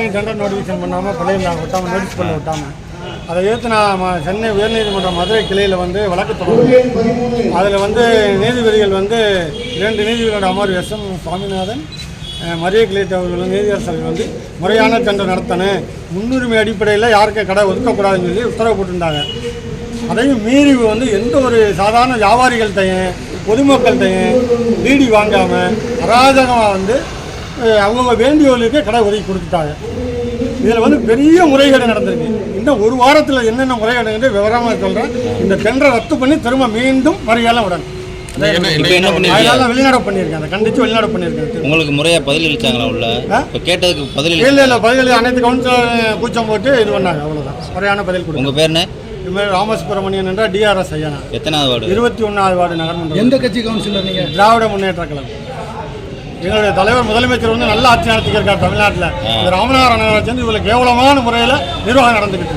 இடத்துலையும் tender notification பண்ணாமல் பண்ணியிருந்தாங்க, விட்டாமல் நோட்டீஸ் பண்ண விட்டாமல். அதை எடுத்து நான் சென்னை உயர்நீதிமன்ற மதுரை கிளையில் வழக்கு தொடர்ந்தேன். அதில் நீதிபதிகள் 2 நீதிபதிகளோட அமர்வு எஸ்.எம். சுவாமிநாதன், மரிய கிளைட் அவர்கள் நீதியரசர்கள் முறையான டெண்டர் நடத்தணும், முன்னுரிமை அடிப்படையில் யாருக்கும் கடை ஒதுக்கக்கூடாதுன்னு சொல்லி உத்தரவு போட்டுருந்தாங்க. அதையும் மீறி எந்த ஒரு சாதாரண வியாபாரிகள்கிட்டையும் பொதுமக்கள்கிட்டையும் டிடி வாங்காமல் அராஜகமாக அவங்க வேண்டியவர்களுக்கு கடை ஒதுக்கி கொடுத்துட்டாங்க. இதில் பெரிய முறைகேடு நடந்திருக்கு. இன்னும் ஒரு வாரத்தில் என்னென்ன முறைகேடு விவரமாக சொல்கிறேன். இந்த டெண்டரை ரத்து பண்ணி திரும்ப மீண்டும் மறியெல்லாம் விடணும். வெளிநாடு பண்ணியிருக்கேன், அதை கண்டித்து வெளிநாடு பண்ணியிருக்கேன். உங்களுக்கு முறையாக பதில் அளித்தாங்களா? உள்ள கேட்டதுக்கு பதில் இல்லை பதில் அனைத்து கவுன்சிலர் கூச்சம் போட்டு இது பண்ணாங்க, அவ்வளோதான். முறையான பதில் கொடுங்க. உங்கள் பேர் என்ன? இதுமாதிரி ராமசுப்ரமணியன் என்ற டிஆர்எஸ் ஐயா. எத்தனாவது வார்டு? 21வது வார்டு நகர்மன்றம். எந்த கட்சி கவுன்சிலர் நீங்கள்? திராவிட முன்னேற்ற கழகம். எங்களுடைய தலைவர் முதலமைச்சர் நல்ல ஆட்சி நடத்திக்கிருக்கார் தமிழ்நாட்டில். ராமநாதபுரம் நகராட்சி இவ்வளோ கேவலமான முறையில் நிர்வாகம் நடந்துக்கிட்டு